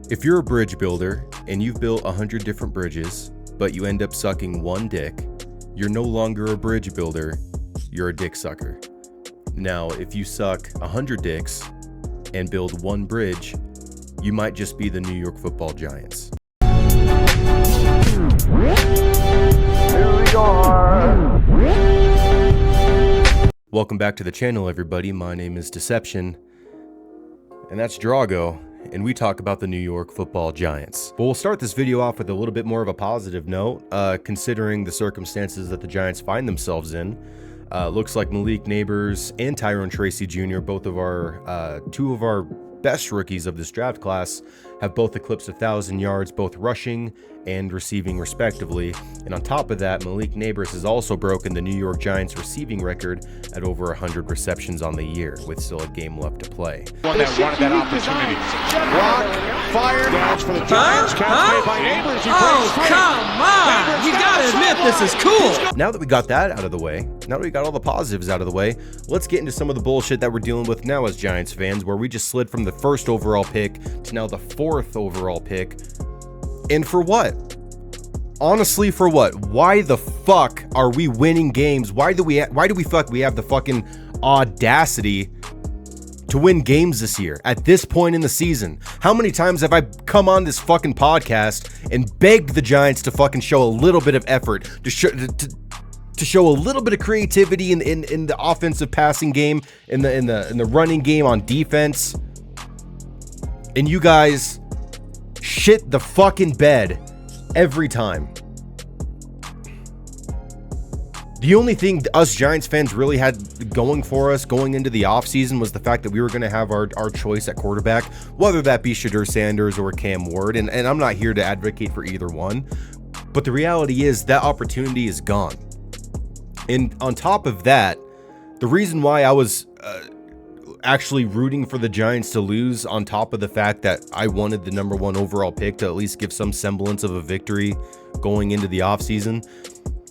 If you're a bridge builder and you've built 100 different bridges, but you end up sucking one dick, you're no longer a bridge builder, you're a dick sucker. Now, if you suck 100 dicks and build one bridge, you might just be the New York Football Giants. Welcome back to the channel, everybody. My name is Deception, and that's Drago, and we talk about the New York Football Giants. But we'll start this video off with a little bit more of a positive note, considering the circumstances that the Giants find themselves in. Looks like Malik Neighbors and Tyrone Tracy Jr., both of our two of our best rookies of this draft class, have both eclipsed 1,000 yards, both rushing and receiving respectively. And on top of that, Malik Neighbors has also broken the New York Giants receiving record at over 100 receptions on the year, with still a game left to play. One that wanted that opportunity. Block, fired, downs for the Giants, catch made by Neighbors. Oh, come on! You gotta admit this is cool! Now that we got that out of the way, now that we got all the positives out of the way, let's get into some of the bullshit that we're dealing with now as Giants fans, where we just slid from the first overall pick to now the 4th overall pick. And for what? Honestly, for what? Why the fuck are we winning games? Why do we have the fucking audacity to win games this year at this point in the season? How many times have I come on this fucking podcast and begged the Giants to fucking show a little bit of effort, to show a little bit of creativity in the offensive passing game, in the running game on defense, and you guys shit the fucking bed every time. The only thing us Giants fans really had going for us going into the offseason was the fact that we were going to have our choice at quarterback, whether that be Shedeur Sanders or Cam Ward, and I'm not here to advocate for either one, but the reality is that opportunity is gone. And on top of that, the reason why I was actually rooting for the Giants to lose, on top of the fact that I wanted the number 1 overall pick to at least give some semblance of a victory going into the offseason.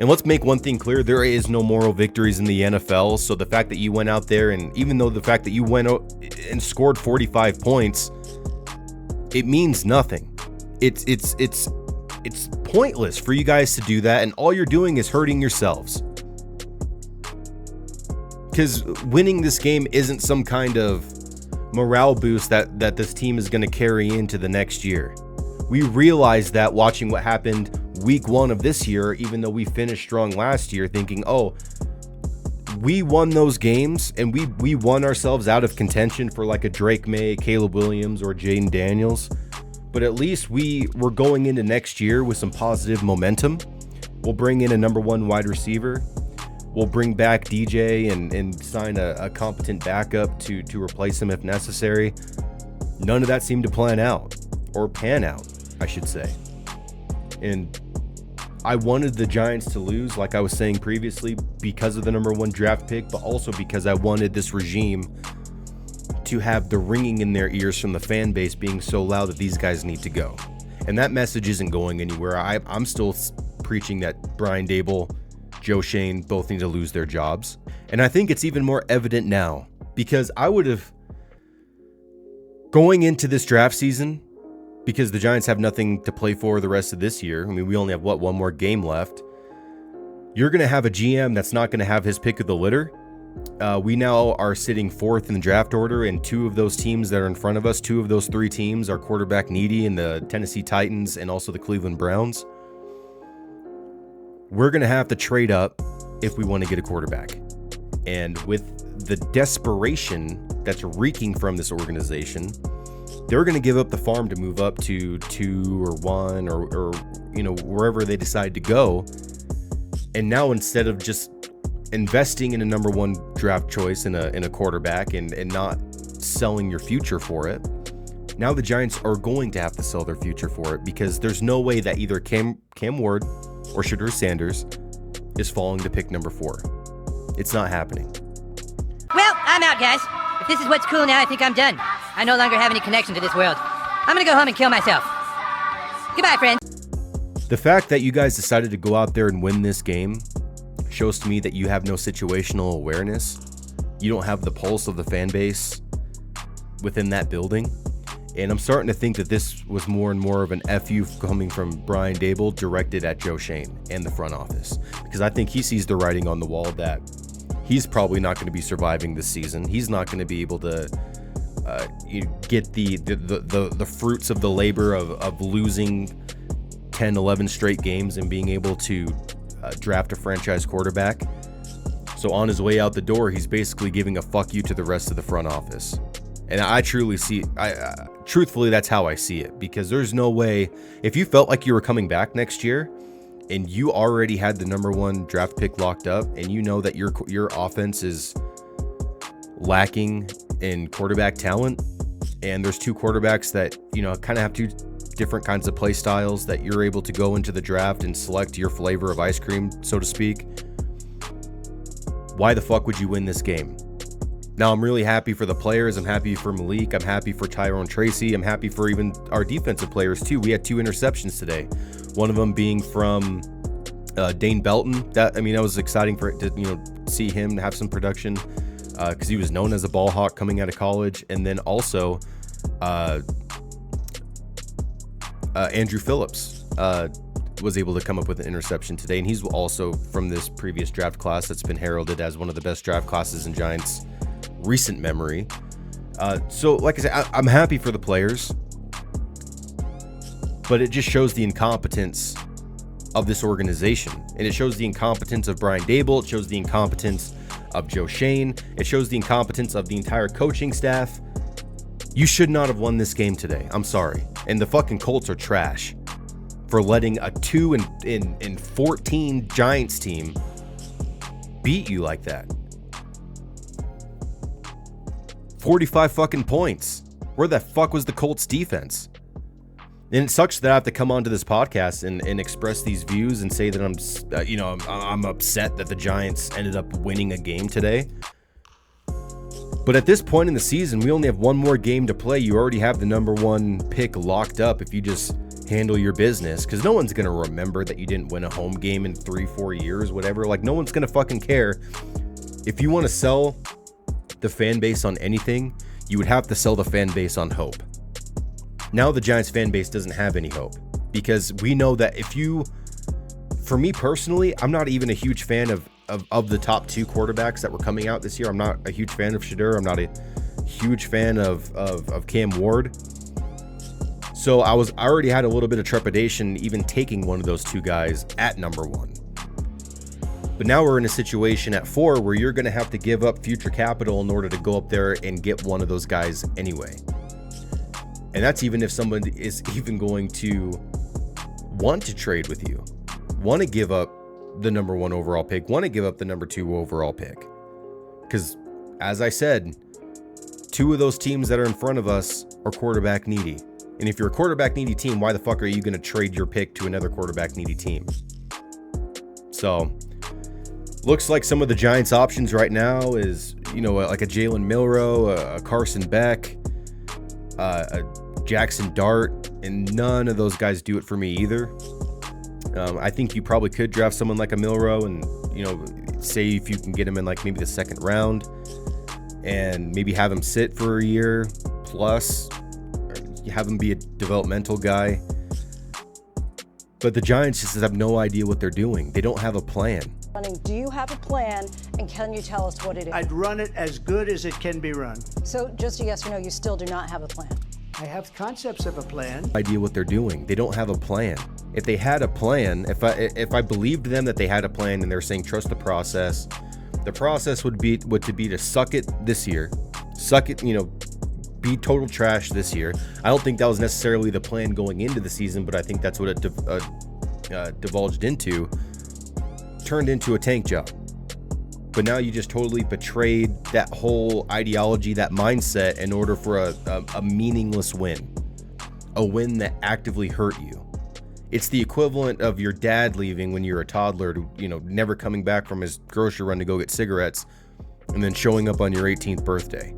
And let's make one thing clear, there is no moral victories in the NFL. So the fact that you went out there, and even though the fact that you went out and scored 45 points, it means nothing. It's pointless for you guys to do that, and all you're doing is hurting yourselves. Because winning this game isn't some kind of morale boost that this team is going to carry into the next year. We realized that watching what happened week 1 of this year, even though we finished strong last year, thinking, oh, we won those games and we won ourselves out of contention for like a Drake May, Caleb Williams, or Jaden Daniels. But at least we were going into next year with some positive momentum. We'll bring in a number 1 wide receiver. We'll bring back DJ and sign a competent backup to replace him if necessary. None of that seemed to pan out, I should say. And I wanted the Giants to lose, like I was saying previously, because of the number 1 draft pick, but also because I wanted this regime to have the ringing in their ears from the fan base being so loud that these guys need to go. And that message isn't going anywhere. I'm still preaching that Brian Daboll, Joe Shane both need to lose their jobs. And I think it's even more evident now, because I would have, going into this draft season, because the Giants have nothing to play for the rest of this year. I mean, we only have, one more game left. You're going to have a GM that's not going to have his pick of the litter. We now are sitting 4th in the draft order, and 2 of those teams that are in front of us, 2 of those 3 teams are quarterback needy, in the Tennessee Titans and also the Cleveland Browns. We're going to have to trade up if we want to get a quarterback. And with the desperation that's reeking from this organization, they're going to give up the farm to move up to 2 or 1 or wherever they decide to go. And now, instead of just investing in a number 1 draft choice in a quarterback and not selling your future for it, now the Giants are going to have to sell their future for it, because there's no way that either Cam Ward or Shedeur Sanders is falling to pick number 4. It's not happening. Well, I'm out, guys. If this is what's cool now, I think I'm done. I no longer have any connection to this world. I'm gonna go home and kill myself. Goodbye, friends. The fact that you guys decided to go out there and win this game shows to me that you have no situational awareness. You don't have the pulse of the fan base within that building. And I'm starting to think that this was more and more of an FU coming from Brian Dable directed at Joe Shane and the front office. Because I think he sees the writing on the wall that he's probably not going to be surviving this season. He's not going to be able to get the fruits of the labor of losing 10, 11 straight games and being able to draft a franchise quarterback. So on his way out the door, he's basically giving a fuck you to the rest of the front office. And I truly see, truthfully, that's how I see it, because there's no way, if you felt like you were coming back next year and you already had the number 1 draft pick locked up and you know that your offense is lacking in quarterback talent, and there's 2 quarterbacks that, kind of have 2 different kinds of play styles, that you're able to go into the draft and select your flavor of ice cream, so to speak, why the fuck would you win this game? Now, I'm really happy for the players. I'm happy for Malik. I'm happy for Tyrone Tracy. I'm happy for even our defensive players, too. We had 2 interceptions today. One of them being from Dane Belton. That was exciting for it to, see him have some production, because he was known as a ball hawk coming out of college. And then also Andrew Phillips was able to come up with an interception today. And he's also from this previous draft class that's been heralded as one of the best draft classes in Giants recent memory. So like I said, I'm happy for the players, but it just shows the incompetence of this organization, and it shows the incompetence of Brian Dable. It shows the incompetence of Joe Shane. It shows the incompetence of the entire coaching staff. You should not have won this game today. I'm sorry. And the fucking Colts are trash for letting a 2-14 Giants team beat you like that. 45 fucking points. Where the fuck was the Colts defense? And it sucks that I have to come onto this podcast and express these views and say that I'm upset that the Giants ended up winning a game today. But at this point in the season, we only have 1 more game to play. You already have the number 1 pick locked up if you just handle your business, because no one's going to remember that you didn't win a home game in 3-4 years, whatever. Like, no one's going to fucking care. If you want to sell the fan base on anything, you would have to sell the fan base on hope. Now the Giants fan base doesn't have any hope, because we know that for me personally, I'm not even a huge fan of the top 2 quarterbacks that were coming out this year. I'm not a huge fan of Shadur. I'm not a huge fan of Cam Ward. So I already had a little bit of trepidation even taking one of those 2 guys at number 1. But now we're in a situation at 4 where you're going to have to give up future capital in order to go up there and get one of those guys anyway. And that's even if someone is even going to want to trade with you, want to give up the number 1 overall pick, want to give up the number 2 overall pick. Because, as I said, 2 of those teams that are in front of us are quarterback needy. And if you're a quarterback needy team, why the fuck are you going to trade your pick to another quarterback needy team? So, looks like some of the Giants' options right now is, like a Jalen Milroe, a Carson Beck, a Jackson Dart, and none of those guys do it for me either. I think you probably could draft someone like a Milroe and, say if you can get him in like maybe the 2nd round and maybe have him sit for a year plus, or have him be a developmental guy. But the Giants just have no idea what they're doing. They don't have a plan. Do you have a plan, and can you tell us what it is? I'd run it as good as it can be run. So just a yes or no, you still do not have a plan? I have concepts of a plan. Idea what they're doing. They don't have a plan. If they had a plan, if I believed them that they had a plan and they're saying trust the process would be to suck it this year, be total trash this year. I don't think that was necessarily the plan going into the season, but I think that's what it divulged into. Turned into a tank job. But now you just totally betrayed that whole ideology, that mindset, in order for a meaningless win. A win that actively hurt you. It's the equivalent of your dad leaving when you're a toddler to, never coming back from his grocery run to go get cigarettes and then showing up on your 18th birthday.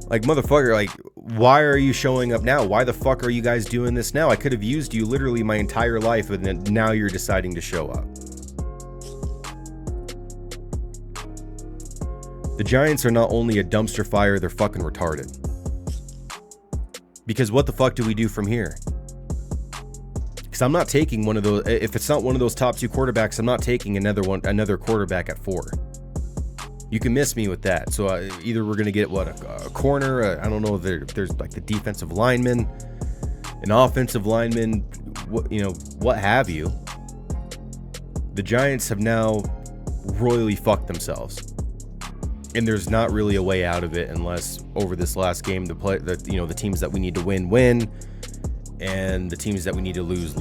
Like, motherfucker, like, why are you showing up now? Why the fuck are you guys doing this now? I could have used you literally my entire life, and then now you're deciding to show up. The Giants are not only a dumpster fire, they're fucking retarded. Because what the fuck do we do from here? Because I'm not taking one of those. If it's not one of those top 2 quarterbacks, I'm not taking another quarterback at 4. You can miss me with that. So either we're gonna get a corner. I don't know if there's like the defensive lineman, an offensive lineman, what have you. The Giants have now royally fucked themselves. And there's not really a way out of it unless over this last game the teams that we need to win, and the teams that we need to lose.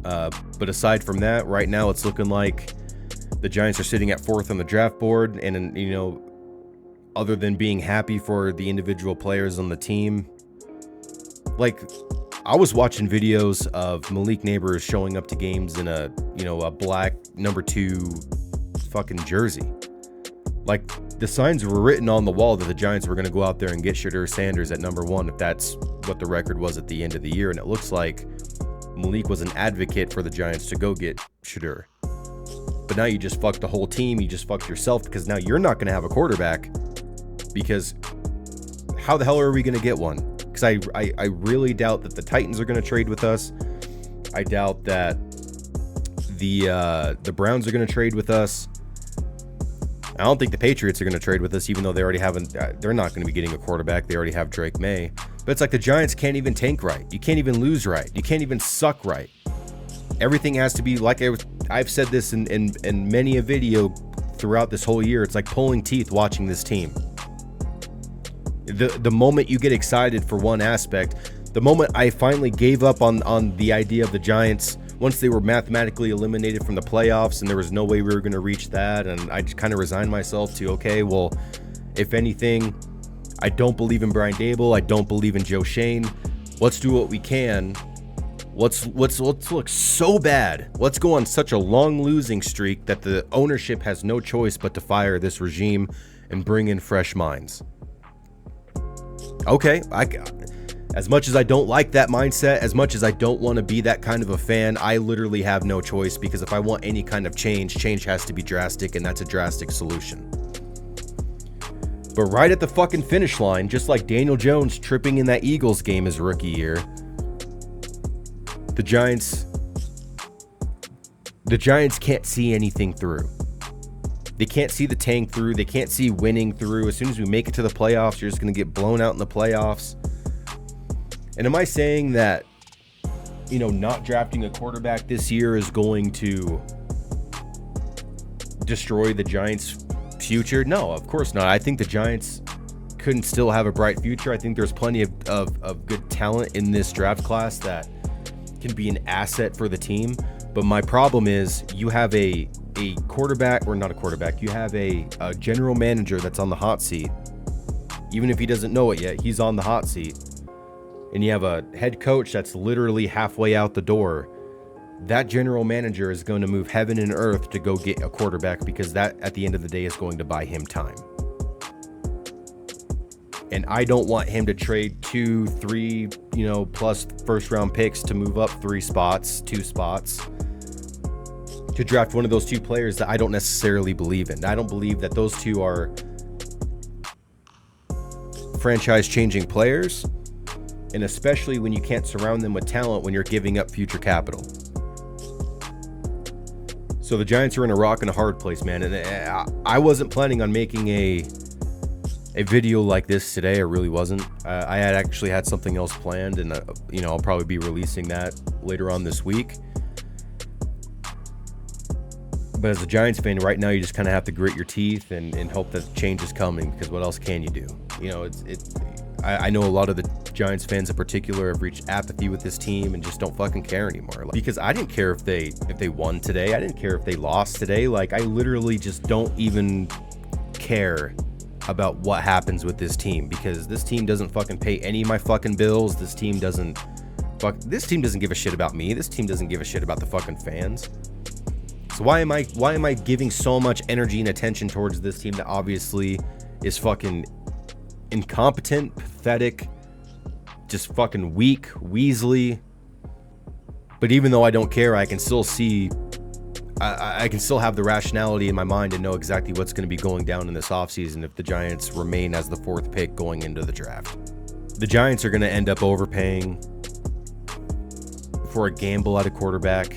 But aside from that, right now it's looking like the Giants are sitting at 4th on the draft board, and other than being happy for the individual players on the team, like I was watching videos of Malik Neighbors showing up to games in a black number 2 fucking jersey. Like, the signs were written on the wall that the Giants were going to go out there and get Shadur Sanders at number 1 if that's what the record was at the end of the year. And it looks like Malik was an advocate for the Giants to go get Shadur. But now you just fucked the whole team. You just fucked yourself, because now you're not going to have a quarterback. Because how the hell are we going to get one? Because I really doubt that the Titans are going to trade with us. I doubt that the Browns are going to trade with us. I don't think the Patriots are going to trade with us, even though they already haven't. They're not going to be getting a quarterback. They already have Drake May. But it's like the Giants can't even tank right. You can't even lose right. You can't even suck right. Everything has to be like I've said this in many a video throughout this whole year. It's like pulling teeth watching this team. The moment you get excited for one aspect, the moment I finally gave up on the idea of the Giants, once they were mathematically eliminated from the playoffs and there was no way we were going to reach that, and I just kind of resigned myself to, okay, well, if anything, I don't believe in Brian Dable. I don't believe in Joe Shane. Let's do what we can. Let's look so bad. Let's go on such a long losing streak that the ownership has no choice but to fire this regime and bring in fresh minds. Okay, as much as I don't like that mindset, as much as I don't want to be that kind of a fan, I literally have no choice, because if I want any kind of change has to be drastic, and that's a drastic solution. But right at the fucking finish line, just like Daniel Jones tripping in that Eagles game his rookie year, the Giants can't see anything through. They can't see the tank through. They can't see winning through. As soon as we make it to the playoffs, you're just going to get blown out in the playoffs. And am I saying that, not drafting a quarterback this year is going to destroy the Giants' future? No, of course not. I think the Giants couldn't still have a bright future. I think there's plenty of good talent in this draft class that can be an asset for the team. But my problem is you have a quarterback, or not a quarterback, you have a general manager that's on the hot seat. Even if he doesn't know it yet, he's on the hot seat. And you have a head coach that's literally halfway out the door. That general manager is going to move heaven and earth to go get a quarterback, because that, at the end of the day, is going to buy him time. And I don't want him to trade 2, 3, plus first round picks to move up 2 spots, to draft one of those 2 players that I don't necessarily believe in. I don't believe that those 2 are franchise-changing players, and especially when you can't surround them with talent when you're giving up future capital. So the Giants are in a rock and a hard place, man. And I wasn't planning on making a video like this today. I really wasn't. I had actually had something else planned, and I'll probably be releasing that later on this week. But as a Giants fan, right now you just kind of have to grit your teeth and hope that change is coming, because what else can you do? I know a lot of the Giants fans in particular have reached apathy with this team and just don't fucking care anymore. Because I didn't care if they won today. I didn't care if they lost today. Like, I literally just don't even care about what happens with this team, because this team doesn't fucking pay any of my fucking bills. This team doesn't give a shit about me. This team doesn't give a shit about the fucking fans. So why am I giving so much energy and attention towards this team that obviously is fucking incompetent, pathetic, just fucking weak, weaselly? But even though I don't care, I can still see I can still have the rationality in my mind and know exactly what's going to be going down in this offseason if the Giants remain as the 4th pick going into the draft. The Giants are going to end up overpaying for a gamble at a quarterback.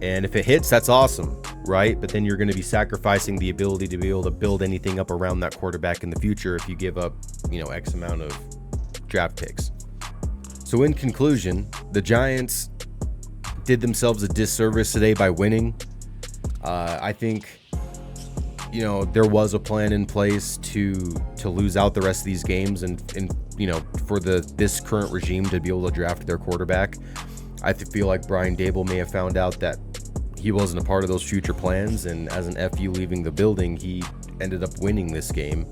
And if it hits, that's awesome, right? But then you're going to be sacrificing the ability to be able to build anything up around that quarterback in the future if you give up, X amount of draft picks. So in conclusion, the Giants did themselves a disservice today by winning. I think, there was a plan in place to lose out the rest of these games and for this current regime to be able to draft their quarterback. I feel like Brian Daboll may have found out that he wasn't a part of those future plans, and as an FU leaving the building, he ended up winning this game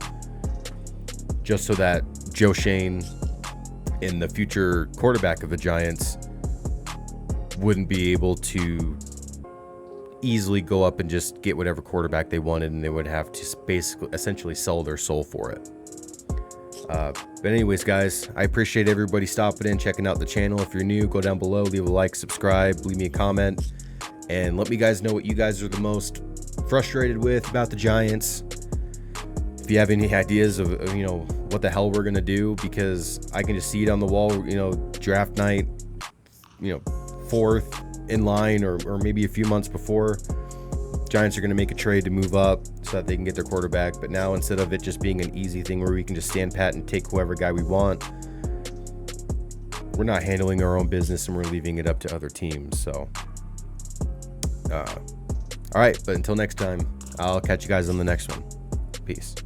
just so that Joe Shane, in the future quarterback of the Giants, wouldn't be able to easily go up and just get whatever quarterback they wanted, and they would have to essentially sell their soul for it. But anyways, guys, I appreciate everybody stopping in, checking out the channel. If you're new, go down below, leave a like, subscribe, leave me a comment, and let me guys know what you guys are the most frustrated with about the Giants. If you have any ideas of what the hell we're gonna do, because I can just see it on the wall, draft night, 4th in line, or maybe a few months before, Giants are going to make a trade to move up so that they can get their quarterback. But now, instead of it just being an easy thing where we can just stand pat and take whoever guy we want, we're not handling our own business and we're leaving it up to other teams. So, all right. But until next time, I'll catch you guys on the next one. Peace.